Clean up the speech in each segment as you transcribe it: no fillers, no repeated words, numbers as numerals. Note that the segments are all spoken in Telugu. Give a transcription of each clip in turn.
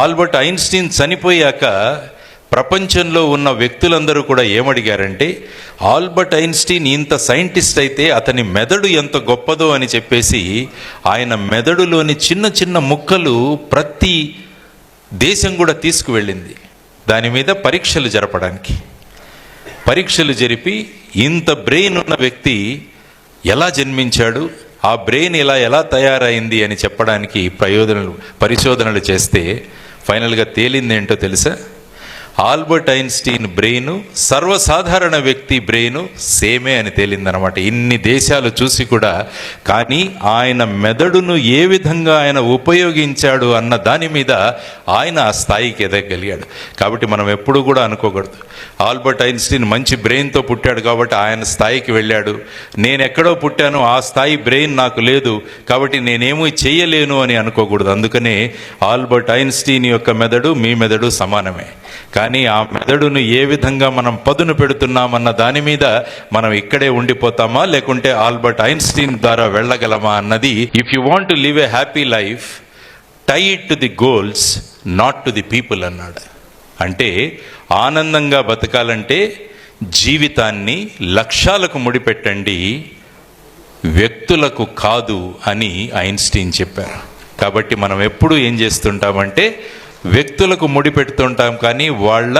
ఆల్బర్ట్ ఐన్స్టీన్ చనిపోయాక ప్రపంచంలో ఉన్న వ్యక్తులందరూ కూడా ఏమడిగారంటే, ఆల్బర్ట్ ఐన్స్టీన్ ఇంత సైంటిస్ట్ అయితే అతని మెదడు ఎంత గొప్పదో అని చెప్పేసి ఆయన మెదడులోని చిన్న చిన్న ముక్కలు ప్రతి దేశం కూడా తీసుకువెళ్ళింది దాని మీద పరీక్షలు జరపడానికి. పరీక్షలు జరిపి ఇంత బ్రెయిన్ ఉన్న వ్యక్తి ఎలా జన్మించాడు, ఆ బ్రెయిన్ ఎలా తయారైంది అని చెప్పడానికి పరిశోధనలు చేస్తే ఫైనల్గా తేలింది ఏంటో తెలుసా? ఆల్బర్ట్ ఐన్స్టీన్ బ్రెయిన్ సర్వసాధారణ వ్యక్తి బ్రెయిన్ సేమే అని తేలిందనమాట. ఇన్ని దేశాలు చూసి కూడా. కానీ ఆయన మెదడును ఏ విధంగా ఆయన ఉపయోగించాడు అన్న దాని మీద ఆయన ఆ స్థాయికి ఎదగలిగాడు. కాబట్టి మనం ఎప్పుడూ కూడా అనుకోకూడదు ఆల్బర్ట్ ఐన్స్టీన్ మంచి బ్రెయిన్తో పుట్టాడు కాబట్టి ఆయన స్థాయికి వెళ్ళాడు, నేను ఎక్కడో పుట్టాను ఆ స్థాయి బ్రెయిన్ నాకు లేదు కాబట్టి నేనేమీ చేయలేను అని అనుకోకూడదు. అందుకనే ఆల్బర్ట్ ఐన్స్టీన్ యొక్క మెదడు మీ మెదడు సమానమే. కానీ ఆ మెదడును ఏ విధంగా మనం పదును పెడుతున్నామన్న దాని మీద మనం ఇక్కడే ఉండిపోతామా లేకుంటే ఆల్బర్ట్ ఐన్స్టీన్ ద్వారా వెళ్ళగలమా అన్నది. If you want to live a happy life tie it to the goals not to the people అన్నాడు. అంటే ఆనందంగా బతకాలంటే జీవితాన్ని లక్ష్యాలకు ముడిపెట్టండి, వ్యక్తులకు కాదు అని ఐన్స్టీన్ చెప్పారు. కాబట్టి మనం ఎప్పుడు ఏం చేస్తుంటామంటే వ్యక్తులకు ముడిపెడుతుంటాం కానీ వాళ్ళ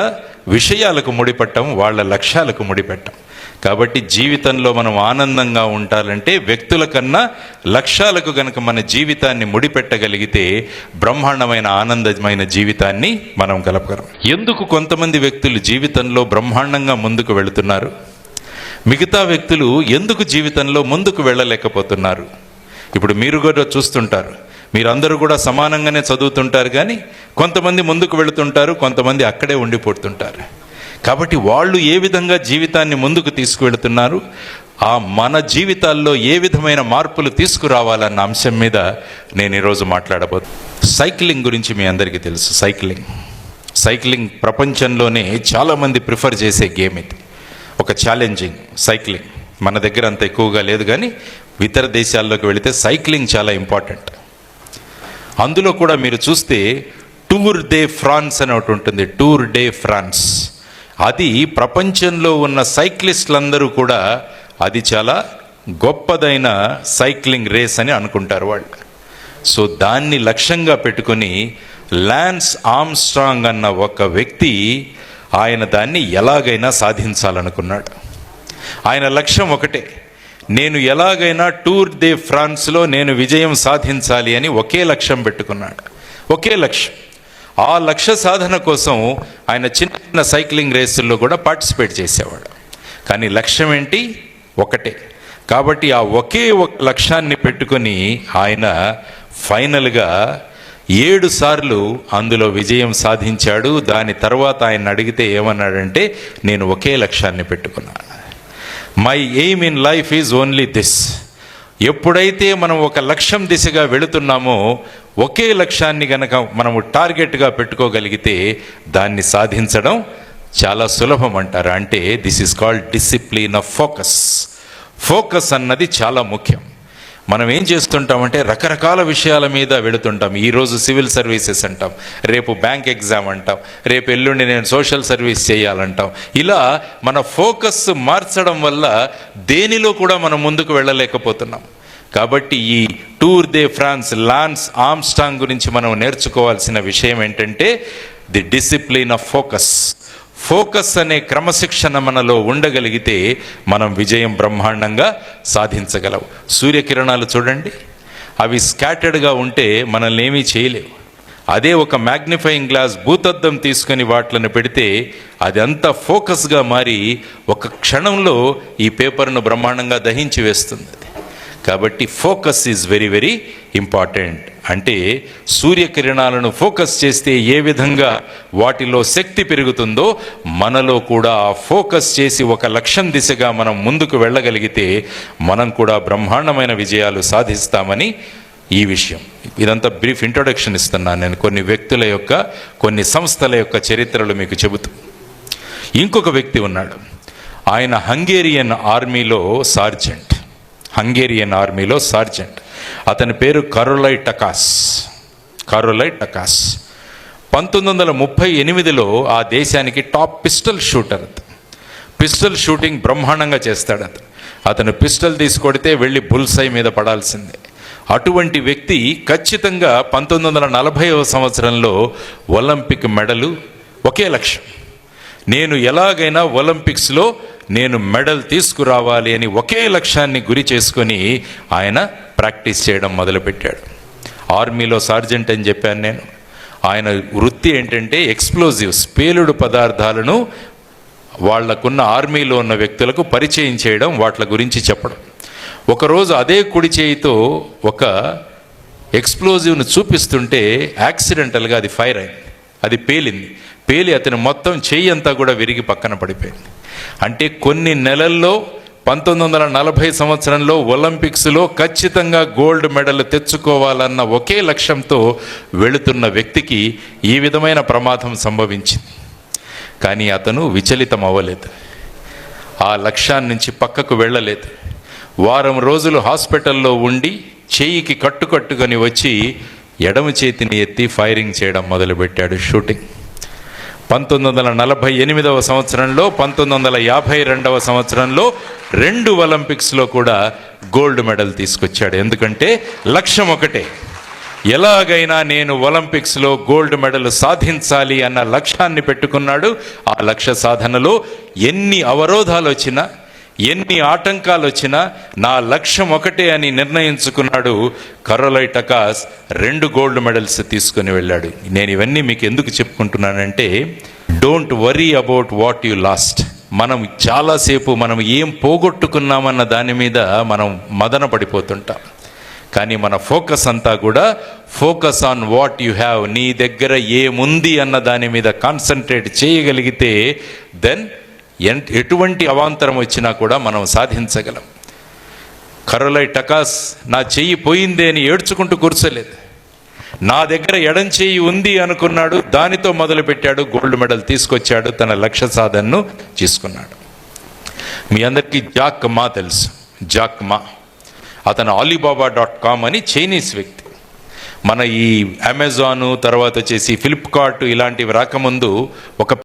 విషయాలకు ముడిపెట్టం, వాళ్ళ లక్ష్యాలకు ముడిపెట్టం. కాబట్టి జీవితంలో మనం ఆనందంగా ఉండాలంటే వ్యక్తుల కన్నా లక్ష్యాలకు గనక మన జీవితాన్ని ముడిపెట్టగలిగితే బ్రహ్మాండమైన ఆనందమైన జీవితాన్ని మనం గలపగలం. ఎందుకు కొంతమంది వ్యక్తులు జీవితంలో బ్రహ్మాండంగా ముందుకు వెళుతున్నారు, మిగతా వ్యక్తులు ఎందుకు జీవితంలో ముందుకు వెళ్ళలేకపోతున్నారు? ఇప్పుడు మీరు కూడా చూస్తుంటారు, మీరందరూ కూడా సమానంగానే చదువుతుంటారు కానీ కొంతమంది ముందుకు వెళుతుంటారు, కొంతమంది అక్కడే ఉండిపోతుంటారు. కాబట్టి వాళ్ళు ఏ విధంగా జీవితాన్ని ముందుకు తీసుకువెళుతున్నారు, ఆ మన జీవితాల్లో ఏ విధమైన మార్పులు తీసుకురావాలన్న అంశం మీద నేను ఈరోజు మాట్లాడబోతున్నాను. సైక్లింగ్ గురించి మీ అందరికీ తెలుసు. సైక్లింగ్ ప్రపంచంలోనే చాలామంది ప్రిఫర్ చేసే గేమ్ ఇది. ఒక ఛాలెంజింగ్ సైక్లింగ్ మన దగ్గర అంత ఎక్కువగా లేదు కానీ ఇతర దేశాల్లోకి వెళితే సైక్లింగ్ చాలా ఇంపార్టెంట్. అందులో కూడా మీరు చూస్తే టూర్ డే ఫ్రాన్స్ అని ఒకటి ఉంటుంది. టూర్ డే ఫ్రాన్స్ అది ప్రపంచంలో ఉన్న సైక్లిస్టులందరూ కూడా అది చాలా గొప్పదైన సైక్లింగ్ రేస్ అని అనుకుంటారు వాళ్ళు. సో దాన్ని లక్ష్యంగా పెట్టుకొని లాన్స్ ఆర్మ్స్ట్రాంగ్ అన్న ఒక వ్యక్తి ఆయన దాన్ని ఎలాగైనా సాధించాలనుకున్నాడు. ఆయన లక్ష్యం ఒకటే, నేను ఎలాగైనా టూర్ డే ఫ్రాన్స్లో నేను విజయం సాధించాలి అని ఒకే లక్ష్యం పెట్టుకున్నాడు. ఒకే లక్ష్యం. ఆ లక్ష్య సాధన కోసం ఆయన చిన్న సైక్లింగ్ రేసుల్లో కూడా పార్టిసిపేట్ చేసేవాడు. కానీ లక్ష్యం ఏంటి? ఒకటే. కాబట్టి ఆ ఒకే ఒక లక్ష్యాన్ని పెట్టుకొని ఆయన ఫైనల్గా 7 సార్లు అందులో విజయం సాధించాడు. దాని తర్వాత ఆయన అడిగితే ఏమన్నాడంటే, నేను ఒకే లక్ష్యాన్ని పెట్టుకున్నాను. My aim in life is only this. ఎప్పుడైతే మనం ఒక లక్ష్యం దిశగా వెళుతున్నామో ఒకే లక్ష్యాన్ని గనక మనము టార్గెట్గా పెట్టుకోగలిగితే దాన్ని సాధించడం చాలా సులభం అంటారు. అంటే this is called discipline of focus. Focus అన్నది చాలా ముఖ్యం. మనం ఏం చేస్తుంటామంటే రకరకాల విషయాల మీద వెళుతుంటాం. ఈరోజు సివిల్ సర్వీసెస్ అంటాం, రేపు బ్యాంక్ ఎగ్జామ్ అంటాం, రేపు ఎల్లుండి నేను సోషల్ సర్వీస్ చేయాలంటాం. ఇలా మన ఫోకస్ మార్చడం వల్ల దేనిలో కూడా మనం ముందుకు వెళ్ళలేకపోతున్నాం. కాబట్టి ఈ Tour de France Lance Armstrong గురించి మనం నేర్చుకోవాల్సిన విషయం ఏంటంటే the discipline of focus. Focus అనే క్రమశిక్షణ మనలో ఉండగలిగితే మనం విజయం బ్రహ్మాండంగా సాధించగలం. సూర్యకిరణాలు చూడండి, అవి స్కాటర్డ్గా ఉంటే మనల్ని ఏమీ చేయలేవు. అదే ఒక మ్యాగ్నిఫైయింగ్ గ్లాస్ భూతద్దం తీసుకొని వాటిని పెడితే అది అంతా ఫోకస్గా మారి ఒక క్షణంలో ఈ పేపర్ను బ్రహ్మాండంగా దహించి వేస్తుంది. కాబట్టి focus is very very important. అంటే సూర్యకిరణాలను ఫోకస్ చేస్తే ఏ విధంగా వాటిలో శక్తి పెరుగుతుందో మనలో కూడా ఫోకస్ చేసి ఒక లక్ష్యం దిశగా మనం ముందుకు వెళ్ళగలిగితే మనం కూడా బ్రహ్మాండమైన విజయాలు సాధిస్తామని ఈ విషయం. ఇదంతా బ్రీఫ్ ఇంట్రొడక్షన్ ఇస్తున్నాను నేను కొన్ని వ్యక్తుల యొక్క, కొన్ని సంస్థల యొక్క చరిత్రలు మీకు చెబుతూ. ఇంకొక వ్యక్తి ఉన్నాడు, ఆయన హంగేరియన్ ఆర్మీలో సార్జెంట్. అతని పేరు కరోలై టకాస్. 1938లో ఆ దేశానికి top pistol shooter. Pistol shooting బ్రహ్మాండంగా చేస్తాడు. అతను పిస్టల్ తీసుకొడితే వెళ్ళి బుల్సై మీద పడాల్సిందే. అటువంటి వ్యక్తి ఖచ్చితంగా 1940వ సంవత్సరంలో ఒలింపిక్ మెడలు ఒకే లక్ష్యం, నేను ఎలాగైనా ఒలింపిక్స్లో నేను మెడల్ తీసుకురావాలి అని ఒకే లక్ష్యాన్ని గురి చేసుకొని ఆయన ప్రాక్టీస్ చేయడం మొదలుపెట్టాడు. ఆర్మీలో సార్జెంట్ అని చెప్పాను నేను. ఆయన వృత్తి ఏంటంటే ఎక్స్ప్లోజివ్స్, పేలుడు పదార్థాలను వాళ్లకున్న ఆర్మీలో ఉన్న వ్యక్తులకు పరిచయం చేయడం, వాటి గురించి చెప్పడం. ఒకరోజు అదే కుడి చేయితో ఒక ఎక్స్ప్లోజివ్ను చూపిస్తుంటే యాక్సిడెంటల్గా అది ఫైర్ అయింది, అది పేలి అతను మొత్తం చెయ్యి అంతా కూడా విరిగి పక్కన పడిపోయింది. అంటే కొన్ని నెలల్లో 1940 సంవత్సరంలో ఒలింపిక్స్లో ఖచ్చితంగా గోల్డ్ మెడల్ తెచ్చుకోవాలన్న ఒకే లక్ష్యంతో వెళుతున్న వ్యక్తికి ఈ విధమైన ప్రమాదం సంభవించింది. కానీ అతను విచలితం అవ్వలేదు, ఆ లక్ష్యాన్ని నుంచి పక్కకు వెళ్ళలేదు. వారం రోజులు హాస్పిటల్లో ఉండి చెయ్యికి కట్టుకొని వచ్చి ఎడమ చేతిని ఎత్తి ఫైరింగ్ చేయడం మొదలుపెట్టాడు, షూటింగ్. 1948వ సంవత్సరంలో, 1952వ సంవత్సరంలో 2 ఒలింపిక్స్లో కూడా గోల్డ్ మెడల్ తీసుకొచ్చాడు. ఎందుకంటే లక్ష్యం ఒకటే, ఎలాగైనా నేను ఒలింపిక్స్లో గోల్డ్ మెడల్ సాధించాలి అన్న లక్ష్యాన్ని పెట్టుకున్నాడు. ఆ లక్ష్య సాధనలో ఎన్ని అవరోధాలు వచ్చినా, ఎన్ని ఆటంకాలు వచ్చినా నా లక్ష్యం ఒకటే అని నిర్ణయించుకున్నాడు. కరోలై టకాస్ 2 గోల్డ్ మెడల్స్ తీసుకొని వెళ్ళాడు. నేను ఇవన్నీ మీకు ఎందుకు చెప్పుకుంటున్నానంటే, don't worry about what you lost. మనం చాలాసేపు మనం ఏం పోగొట్టుకున్నామన్న దాని మీద మనం మదన పడిపోతుంటాం. కానీ మన ఫోకస్ అంతా కూడా focus on what you have, నీ దగ్గర ఏముంది అన్న దాని మీద కాన్సన్ట్రేట్ చేయగలిగితే దెన్ ఎటువంటి అవాంతరం వచ్చినా కూడా మనం సాధించగలం. కరోలై టకాస్ నా చెయ్యి పోయిందే అని ఏడ్చుకుంటూ కూర్చోలేదు, నా దగ్గర ఎడం చెయ్యి ఉంది అనుకున్నాడు, దానితో మొదలుపెట్టాడు, గోల్డ్ మెడల్ తీసుకొచ్చాడు, తన లక్ష్య సాధనను చేసుకున్నాడు. మీ అందరికీ జాక్ మా తెలుసు. జాక్ మా అతను alibaba.com అని చైనీస్ వ్యక్తి. మన ఈ అమెజాను తర్వాత వచ్చేసి ఫ్లిప్కార్ట్ ఇలాంటివి రాకముందు ఒక